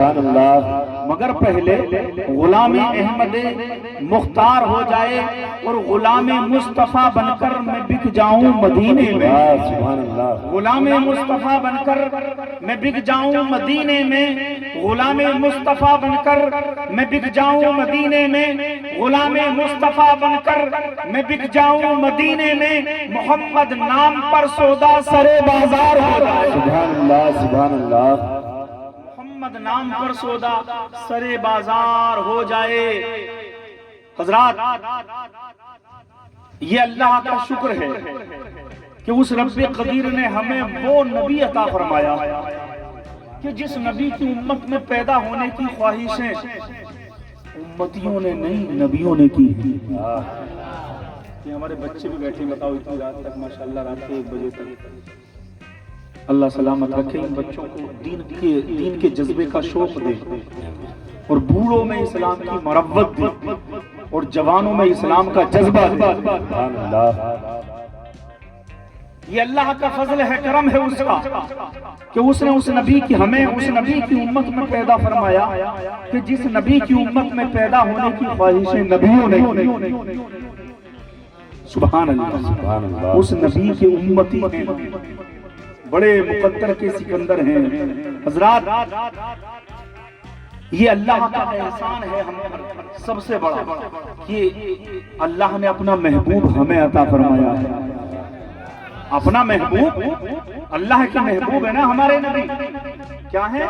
مگر پہلے غلام احمد مختار ہو جائے اور غلام مصطفیٰ بن کر میں بک جاؤں مدینے میں، غلام مصطفیٰ بن کر میں بک جاؤں مدینے میں، غلام مصطفیٰ بن کر میں بک جاؤں مدینے میں، غلام مصطفیٰ بن کر میں بک جاؤں مدینے میں، محمد نام پر سودا سرے بازار ہو جائے، سبحان اللہ سبحان اللہ، محمد نام پر سودا سرے بازار ہو جائے۔ حضرات یہ اللہ کا شکر ہے کہ اس رب قدیر نے ہمیں وہ نبی عطا فرمایا کہ جس نبی کی امت میں پیدا ہونے کی خواہشیں امتیوں نے نہیں نبیوں نے کی۔ یہ ہمارے بچے بھی بیٹھے بتاؤ اتنی رات تک ماشاءاللہ، رات کے 1 بجے تک، اللہ سلامت رکھے ان بچوں کو، دین کے جذبے کا شوق دے، اور بوڑھوں میں اسلام کی مربت دے، اور جوانوں میں اسلام کا جذبہ دے۔ یہ اللہ کا فضل ہے، کرم ہے اس کا کہ اس نے اس نبی کی ہمیں اس نبی کی امت میں پیدا فرمایا کہ جس نبی کی امت میں پیدا ہونے کی خواہشیں نبیوں نے، سبحان اللہ، اس نبی کے امتی ہیں، بڑے مقدر کے سکندر ہیں۔ حضرات یہ اللہ کا احسان ہے ہم پر سب سے بڑا کہ اللہ نے اپنا محبوب ہمیں عطا فرمایا ہے۔ اپنا محبوب، اللہ کے محبوب ہے نا ہمارے نبی، کیا ہے؟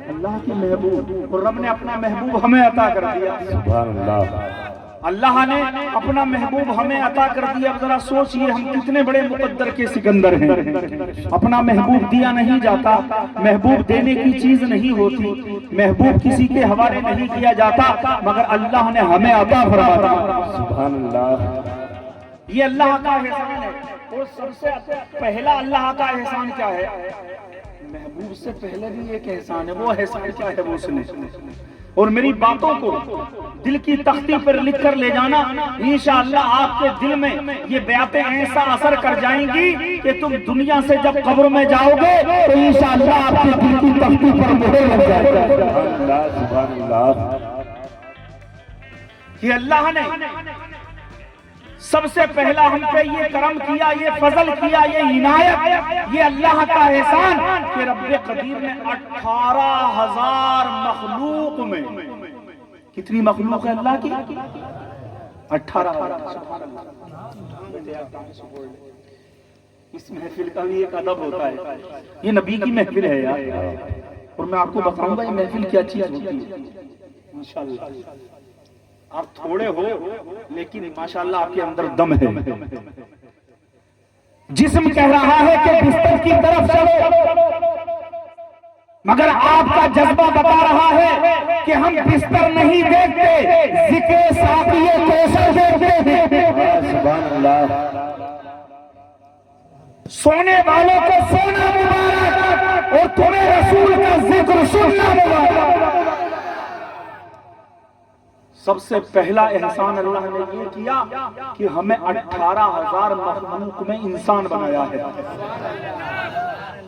اللہ کے محبوب، اور رب نے اپنا محبوب ہمیں عطا کر دیا۔ سبحان اللہ، اللہ نے اپنا محبوب ہمیں عطا کر دیا۔ اب ذرا سوچئے ہم کتنے بڑے مقدر کے سکندر ہیں۔ اپنا محبوب دیا نہیں جاتا، محبوب دینے کی چیز نہیں ہوتی، محبوب کسی کے حوالے نہیں کیا جاتا، مگر اللہ نے ہمیں عطا فرمایا۔ سبحان اللہ، یہ اللہ کا احسان ہے۔ اور سب سے پہلا اللہ کا احسان کیا ہے؟ محبوب سے پہلے بھی ایک احسان ہے، وہ احسان کیا ہے؟ وہ سنیں، اور میری باتوں کو دل کی تختی پر لکھ کر لے جانا، انشاءاللہ آپ کے دل میں یہ باتیں ایسا اثر کر جائیں گی کہ تم دنیا سے جب قبر میں جاؤ گے تو انشاءاللہ آپ کے دل کی تختی پر مہر لگ جائے گا۔ سبحان اللہ سبحان اللہ، کہ اللہ نے سب سے پہلا ہم پہ یہ کرم کیا، یہ فضل کیا، یہ عنایت، یہ اللہ کا احسان کہ رب قدیر نے 18,000 مخلوق میں، کتنی مخلوق ہے اللہ کی؟ 18,000۔ اس محفل کا بھی ایک ادب ہوتا ہے، یہ نبی کی محفل ہے یار، اور میں آپ کو بتاؤں گا یہ محفل کیا چیز ہوتی ہے۔ انشاءاللہ آپ تھوڑے ہو لیکن ماشاءاللہ آپ کے اندر دم ہے۔ جسم کہہ رہا ہے کہ بستر کی طرف چلو، مگر آپ کا جذبہ بتا رہا ہے کہ ہم بستر نہیں دیکھتے، ذکر ساقی کوثر دیکھتے ہیں۔ سبحان اللہ، سونے والوں کو سونا مبارک، اور تمہیں رسول کا ذکر سننا مبارک۔ سب سے پہلا احسان اللہ نے یہ کیا کہ ہمیں 18,000 مخلوق میں انسان بنایا ہے،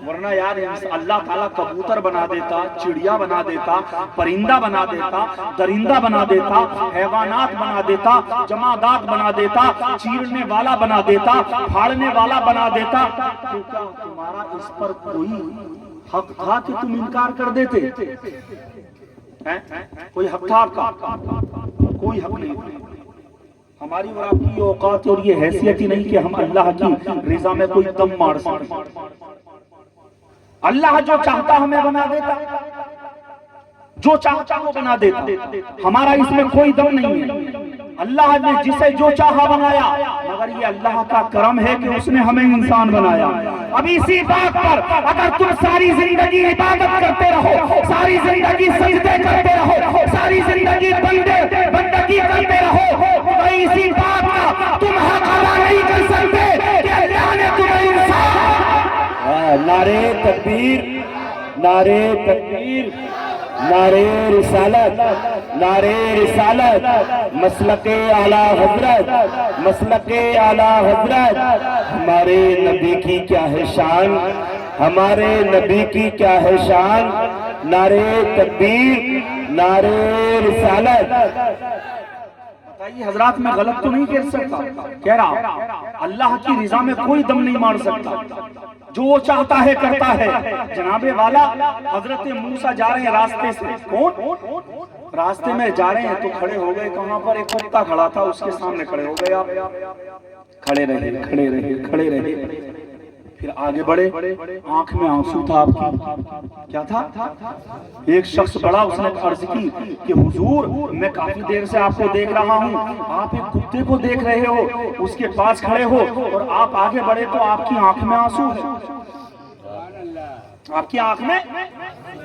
ورنہ یار اللہ تعالیٰ کبوتر بنا دیتا، چڑیا بنا دیتا، پرندہ بنا دیتا، درندہ بنا دیتا، حیوانات بنا دیتا، جمادات بنا دیتا، چیرنے والا بنا دیتا، پھاڑنے والا بنا دیتا، تو کیا تمہارا اس پر کوئی حق تھا کہ تم انکار کر دیتے؟ کوئی حق تھا آپ کا؟ کوئی حق نہیں۔ ہماری اور آپ کی اوقات اور یہ حیثیت ہی نہیں کہ ہم اللہ کی رضا میں کوئی دم مار سکیں۔ اللہ جو چاہتا ہمیں بنا دیتا، جو چاہتا وہ بنا دیتا، ہمارا اس میں کوئی دم نہیں ہے۔ اللہ نے جسے جو چاہا بنایا، مگر یہ اللہ کا کرم ہے کہ اس نے ہمیں انسان بنایا۔ اب اسی بات پر اگر تم ساری زندگی عبادت کرتے رہو، ساری زندگی سجدے کرتے رہو، ساری زندگی بندگی کرتے رہو، تو اسی بات کا تم حق ادا نہیں کر سکتے کہ اللہ نے تمہیں انسان۔ نعرے تکبیر، نعرے تکبیر، نعرے رسالت، نعرے رسالت، مسلک اعلیٰ حضرت، مسلک اعلیٰ حضرت۔ ہمارے نبی کی کیا ہے شان، ہمارے نبی کی کیا ہے شان، نعرے تکبیر، نعرے رسالت۔ بتائیے حضرات میں غلط تو نہیں کہہ سکتا، کہہ رہا اللہ کی رضا میں کوئی دم نہیں مار سکتا، جو وہ چاہتا ہے کرتا ہے۔ جناب والا حضرت موسیٰ جا رہے ہیں راستے سے، کون راستے میں جا رہے ہیں تو کھڑے ہو گئے، کہاں پر ایک کتا کھڑا تھا اس کے سامنے کھڑے ہو گئے، آپ کھڑے رہے کھڑے رہے کھڑے رہے، پھر آگے بڑھے، آنکھ میں آنسو تھا آپ کی، کیا تھا؟ ایک شخص بڑا، اس نے عرض کی کہ حضور میں کافی دیر سے آپ کو دیکھ رہا ہوں، آپ ایک کتے کو دیکھ رہے ہو، اس کے پاس کھڑے ہو اور آپ آگے بڑھے تو آپ کی آنکھ میں آنسو ہے، آپ کی آنکھ میں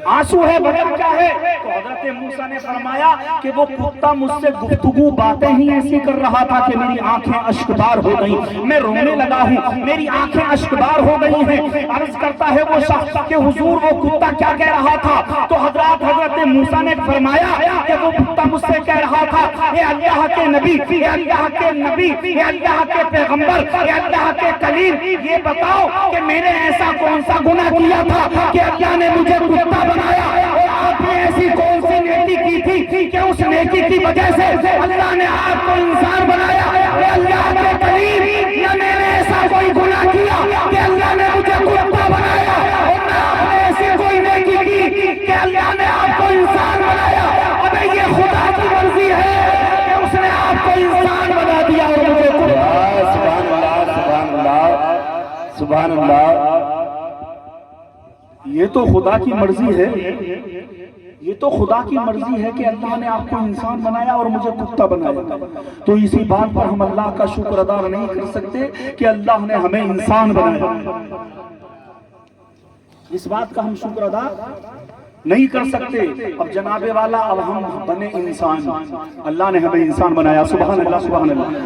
آنسو ہے، وجہ کیا ہے؟ تو حضرت موسیٰ نے فرمایا کہ وہ کتا مجھ سے گفتگو باتیں ہی ایسی کر رہا تھا کہ میری آنکھیں اشکبار ہو گئیں، میں رونے لگا ہوں، میری آنکھیں اشکبار ہو گئی ہیں۔ عرض کرتا ہے وہ شخص کہ حضور وہ کتا کیا کہہ رہا تھا؟ تو حضرت موسیٰ نے فرمایا کہ وہ کتا مجھ سے کہہ رہا تھا، اے اللہ کے نبی، اے اللہ کے نبی، اے اللہ کے پیغمبر، اے اللہ کے کلیم، یہ بتاؤ کہ میں نے ایسا کون سا گناہ کیا تھا کہ اللہ نے مجھے کتا بنایا، اور آپ نے ایسی کون سی نیکی کی تھی کہ اس نیکی کی وجہ سے اللہ نے آپ کو انسان بنایا؟ اے اللہ کے کلیم، نہ میں نے ایسا کوئی گناہ کیا کہ اللہ نے مجھے کتا بنایا، اور نہ آپ نے ایسی کوئی نیکی کی کہ اللہ نے آپ کو انسان بنایا۔ ابے یہ خدا کی مرضی ہے کہ اس نے آپ کو انسان بنا دیا اور مجھے کتا۔ سبحان اللہ، سبحان اللہ، سبحان اللہ۔ یہ تو خدا کی مرضی ہے، یہ تو خدا کی مرضی ہے کہ اللہ نے آپ کو انسان بنایا اور مجھے کتا بنایا، تو اسی بات پر ہم اللہ کا شکر ادا نہیں کر سکتے کہ اللہ نے ہمیں انسان بنایا؟ اس بات کا ہم شکر ادا نہیں کر سکتے۔ اب جناب والا اب ہم بنے انسان، اللہ نے ہمیں انسان بنایا، سبحان اللہ سبحان اللہ۔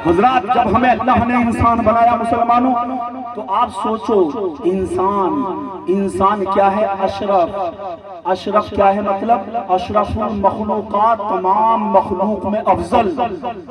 حضرات جب ہمیں اللہ نے انسان بنایا مسلمانوں، تو آپ سوچو انسان کیا ہے؟ اشرف، اشرف کیا ہے مطلب؟ اشرف المخلوقات، تمام مخلوق میں افضل،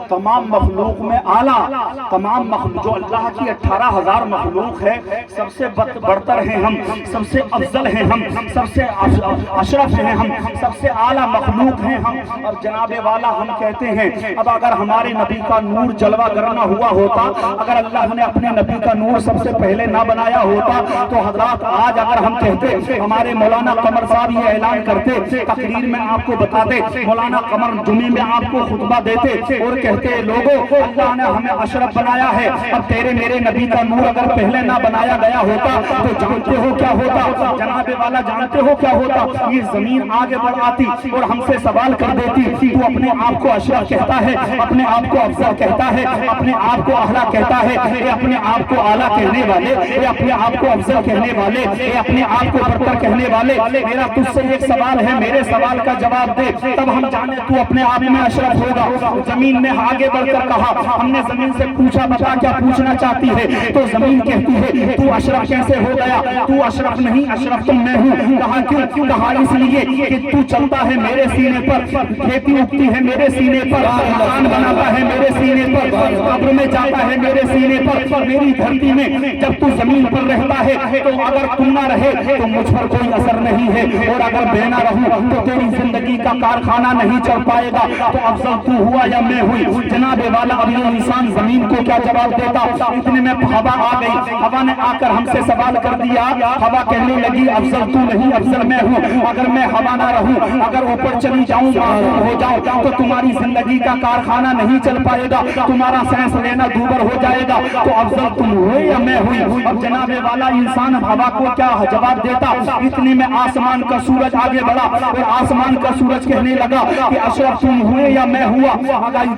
تمام مخلوق میں اعلیٰ، تمام مخلوق جو اللہ کی 18,000 مخلوق ہے سب سے برتر ہیں ہم، سب سے افضل ہیں ہم، سب سے اشرف ہیں ہم، سب سے اعلیٰ مخلوق ہیں ہم۔ اور جناب والا ہم کہتے ہیں اب اگر ہمارے نبی کا نور جلوہ گرنا ہوا ہوتا، اگر اللہ نے اپنے نبی کا نور سب سے پہلے نہ بنایا ہوتا، تو حضرات آج اگر ہم کہتے، ہمارے مولانا قمر صاحب یہ اعلان کرتے، تقریر میں آپ کو بتاتے، مولانا قمر جمعے میں آپ کو خطبہ دیتے اور کہتے لوگوں اللہ نے ہمیں اشرف بنایا ہے، اب تیرے میرے نبی کا نور اگر پہلے نہ بنایا گیا ہوتا تو جانتے ہو کیا ہوتا؟ جناب والا جانتے ہو کیا ہوتا؟ یہ زمین آگے بڑھ آتی اور ہم سے سوال کر دیتی، تو اپنے آپ کو اشرف کہتا ہے، اپنے آپ کو افضل کہتا ہے، اپنے آپ کو اعلیٰ کہتا ہے، اے اپنے آپ کو اعلیٰ کہنے والے، اے اپنے آپ کو افضل کہنے والے، اے اپنے آپ کو برتر کہنے والے، میرا تجھ سے ایک سوال ہے، میرے سوال کا جواب دے، تب ہم جانے تو اپنے آپ میں اشرف ہوگا۔ زمین نے آگے بڑھ کر کہا، ہم نے زمین سے پوچھا بتا کیا پوچھنا چاہتی ہے؟ تو زمین کہتی ہے تو اشرف کیسے ہو گیا؟ تو اشرف نہیں، اشرف تو میں ہوں۔ کہا کیوں؟ کہا اس لیے کہ تو چلتا ہے میرے سینے پر، کھیتی اگتی ہے میرے سینے پر، مکان بناتا ہے میرے سینے پر، قبر میں جاتا ہے میرے سینے پر، میری دھرتی میں جب تو زمین پر رہتا ہے تو اگر تم نہ رہے تو مجھ پر کوئی اثر نہیں ہے، اور اگر میں نہ رہوں تو تیری زندگی کا کارخانہ نہیں چل پائے گا، تو افضل تو ہوا یا میں ہوئی؟ جناب والا اب یہ انسان زمین کو کیا جواب دیتا؟ اتنے میں ہوا آ گئی، ہوا نے آ کر ہم سے سوال کر دیا، ہوا کہنے لگی افضل تو نہیں، افضل میں ہوں، اگر میں ہوا نہ رہوں، اگر اوپر چلی جاؤں، معذور ہو جاؤں، تو تمہاری زندگی کا کارخانہ نہیں چل پائے گا، تمہارا سانس لینا دوبر ہو جائے گا، تو افضل تم ہوئے یا میں ہوئی؟ اب جناب والا انسان ہوا کو کیا جواب دیتا؟ اتنے میں آسمان کا سورج آگے بڑھا اور آسمان کا سورج کہنے لگا کہ اشرف تم ہوئے یا میں ہوا؟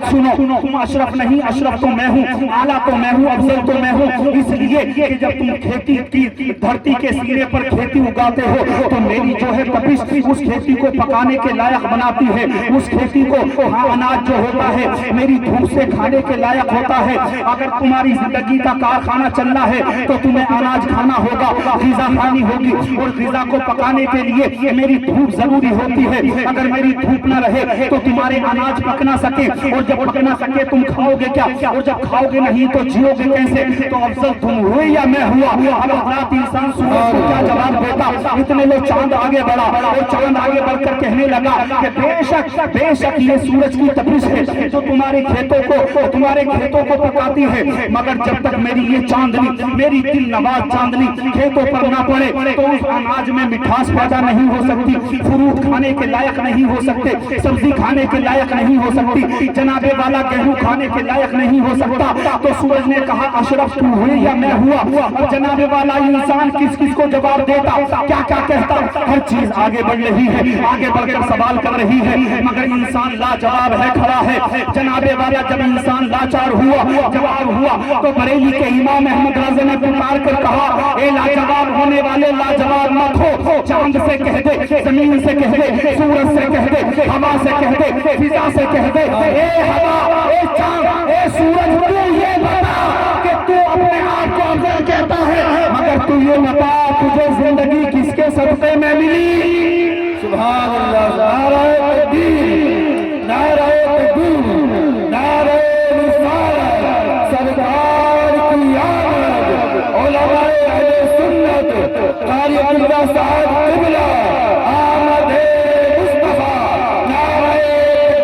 سنو، تم اشرف نہیں، اشرف تو میں ہوں، اعلیٰ تو میں ہوں، افضل تو میں ہوں، اس لیے کہ جب تم کھیتی کی دھرتی کے سینے پر کھیتی اگاتے ہو تو میری جو ہے تپش اس کھیتی کو پکانے کے لائق بناتی ہے، اس کھیتی کو اناج جو ہوتا ہے میری دھوپ سے کھانے کے لائق ہوتا ہے. اگر تمہاری زندگی کا کارخانہ چلنا ہے تو تمہیں اناج کھانا ہوگا, غذا کھانی ہوگی, اور غذا کو پکانے کے لیے میری دھوپ ضروری ہوتی ہے. اگر میری دھوپ نہ رہے تو تمہارے اناج پک نہ سکے, اور جب پک نہ سکے تم کھاؤ گے کیا, اور جب کھاؤ گے نہیں تو جیو گے کیسے؟ تو افضل تم ہوئے یا میں ہوا؟ اب حضرات انسان سورج کو کیا جواب دیتا؟ اتنے میں چاند آگے بڑھا, اور چاند آگے بڑھ کر کہنے لگا کہ بے شک یہ سورج کی تپش ہے جو تمہارے کھیتوں کو پکاتی ہے, مگر جب تک میری یہ چاندنی, میری دل نواز چاندنی کھیتوں پر نہ پڑے تو اس اناج میں مٹھاس پیدا نہیں ہو سکتی, فروٹ کھانے کے لائق نہیں ہو سکتے, سبزی کھانے کے لائق نہیں ہو سکتی, جناب والا گیہوں کھانے کے لائق نہیں ہو سکتا. تو سورج نے کہا اشرف تو ہوئے یا میں ہوا؟ اور جناب والا انسان کس کو جواب دیتا, کیا کہتا؟ ہر چیز آگے بڑھ رہی ہے, آگے بڑھ کر سوال کر رہی ہے, مگر انسان لاجواب ہے, کھڑا ہے. جناب والا جب انسان لاچار ہوا, جواب ہوا, تو بریلی کے امام احمد رضا نے پکار کر کہا اے لاجواب ہونے والے لاجواب مت ہو, چاند سے کہہ دے, زمین سے کہہ دے, سورج سے کہہ دے, ہوا سے کہہ دے, فضا سے کہہ دے, اے ہوا, اے چاند, اے سورج, تو یہ بتا کہ تو اپنے آپ کو افضل کہتا ہے, مگر تو یہ بتا تجھے زندگی کس کے صدقے میں ملی؟ سبحان اللہ. نعرہ تکبیر, نعرہ تکبیر, نعرہ رسالت, سرکار کی آمد, علماء اہل سنت, قاری اللہ صاحب قبلہ, آمد مصطفیٰ, نعرہ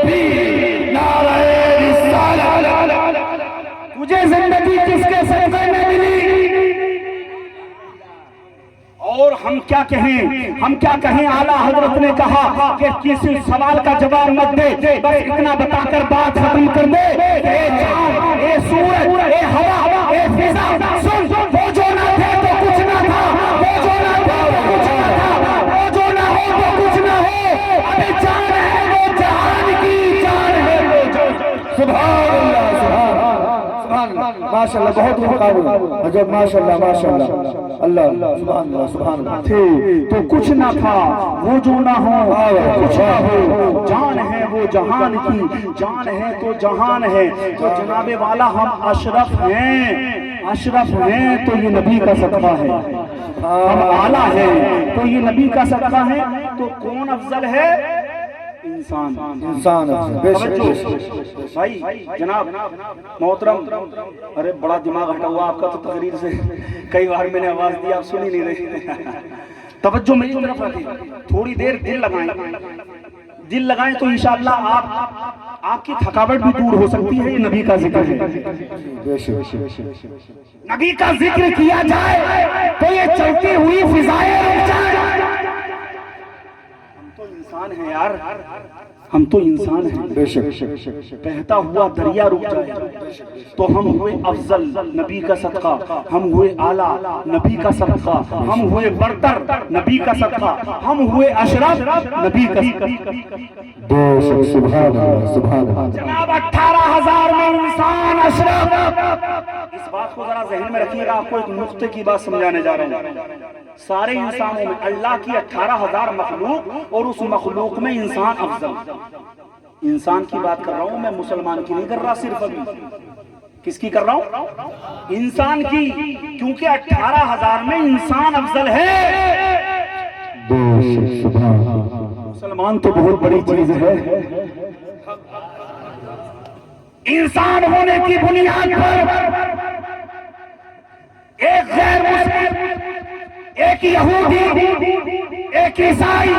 تکبیر, نعرہ رسالت. تجھے زندگی کس کے صدقے میں ملی؟ اور ہم کیا کہیں اعلیٰ حضرت نے کہا کہ کسی سوال کا جواب مت دے, بس اتنا بتا کر بات ختم کر دے. اے چاند, اے سورج, اے ہوا, اے فضا, سن, وہ جو نہ تھے تو کچھ نہ تھا, وہ جو نہ تھے تو کچھ نہ تھا, وہ جو نہ ہو تو کچھ نہ ہو, ابھی جان ہے وہ جہان کی جان ہے وہ جو. سبحان اللہ, سبحان اللہ, ماشاءاللہ, بہت ہی قابل عجب, ماشاءاللہ, ماشاءاللہ, اللہ, سبحان اللہ, سبحان اللہ. تھے تو کچھ نہ تھا, وہ جو نہ ہو کچھ نہ ہو, جان ہے وہ جہان کی جان ہے تو جہان ہے. تو جناب والا ہم اشرف ہیں تو یہ نبی کا صدقہ ہے, ہم اعلیٰ ہیں تو یہ نبی کا صدقہ ہے. تو کون افضل ہے؟ انسان. بھائی جناب محترم, ارے بڑا دماغ ہٹا ہوا آپ کا تو تقریر سے, کئی بار میں نے آواز دی آپ سن ہی نہیں رہے. توجہ میری طرف رکھیں, تھوڑی دیر دل لگائیں تو انشاءاللہ آپ کی تھکاوٹ بھی دور ہو سکتی ہے. یہ نبی کا ذکر ہے, نبی کا ذکر کیا جائے تو یہ چلتی ہوئی فضائیں رک جائیں. انسان ہے یار, ہم تو انسان ہیں. بے شک بہتا ہوا دریا رک جائے تو ہم ہوئے افضل, نبی کا صدقہ. ہم ہوئے اعلیٰ, نبی کا صدقہ. ہم ہوئے برتر, نبی کا صدقہ. ہم ہوئے اشرف, نبی کا صدقہ. بے شک, سبحان اللہ, سبحان اللہ. جناب 18,000 میں انسان اشرف. اس بات کو ذرا ذہن میں رکھیے گا, آپ کو ایک نقطے کی بات سمجھانے جا رہا ہوں. سارے انسانوں میں اللہ کی 18,000 مخلوق, اور اس مخلوق میں انسان افضل. انسان کی بات کر رہا ہوں میں, مسلمان کی نہیں کر رہا صرف. ابھی کس کی کر رہا ہوں؟ انسان کی, کیونکہ 18,000 میں انسان افضل ہے. مسلمان تو بہت بڑی چیز ہے. انسان ہونے کی بنیاد پر ایک غیر مسلم, ایک یہودی, ایک عیسائی,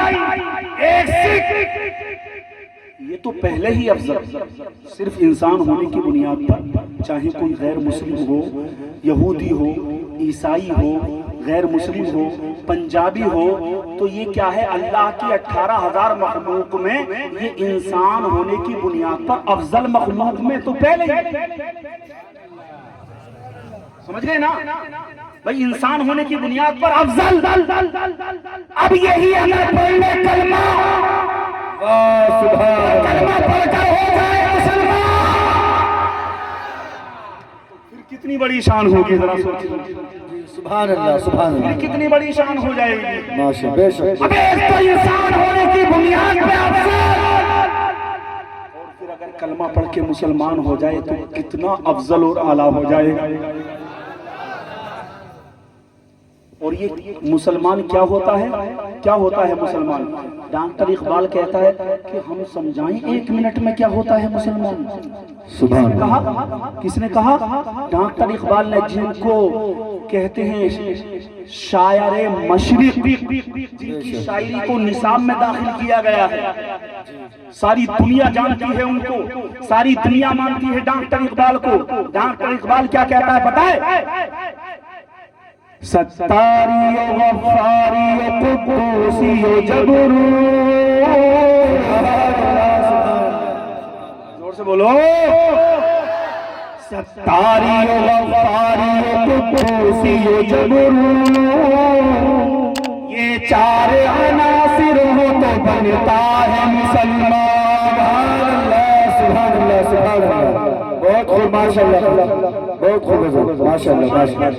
ایک سکھ, یہ تو پہلے ہی افضل. صرف انسان ہونے کی بنیاد پر, چاہے کوئی غیر مسلم ہو, یہودی ہو, عیسائی ہو, غیر مسلم ہو, پنجابی ہو, تو یہ کیا ہے؟ اللہ کی 18,000 مخلوق میں یہ انسان ہونے کی بنیاد پر افضل مخلوق میں تو پہلے ہی. سمجھ گئے نا بھائی, انسان ہونے کی بنیاد پر افضل. اب یہی اگر پڑھنے کلمہ پڑھ کر ہو جائے مسلمان, پھر کتنی بڑی شان ہوگی, ذرا سوچیں. سبحان اللہ, سبحان اللہ, کتنی بڑی شان ہو جائے گی. ماشاءاللہ, بے شک. اب ایک تو انسان ہونے کی بنیاد پہ افضل, اور پھر اگر کلمہ پڑھ کے مسلمان ہو جائے تو کتنا افضل اور اعلیٰ ہو جائے گا۔ اور یہ مسلمان کیا ہوتا ہے؟ کیا ہوتا ہے مسلمان؟ ڈاکٹر اقبال کہتا ہے کہ ہم سمجھائیں 1 منٹ میں کیا ہوتا ہے مسلمان۔ سبحان کس نے کہا؟ ڈاکٹر اقبال نے، جن کو کہتے ہیں شاعر مشرق، جن کی شاعری کو نصاب میں داخل کیا گیا ہے، ساری دنیا جانتی ہے ان کو، ساری دنیا مانتی ہے ڈاکٹر اقبال کو۔ ڈاکٹر اقبال کیا کہتا ہے پتہ ہے؟ ستاری و غفاری و قدوسی و جبروت، زور سے بولو، ستاری و غفاری و قدوسی و جبروت، یہ 4 عناصر ہو تو بنتا ہے مسلمان۔ سبحان اللہ، سبحان اللہ، بہت خوب، ماشاءاللہ، بہت خوب، ماشاءاللہ، ماشاءاللہ۔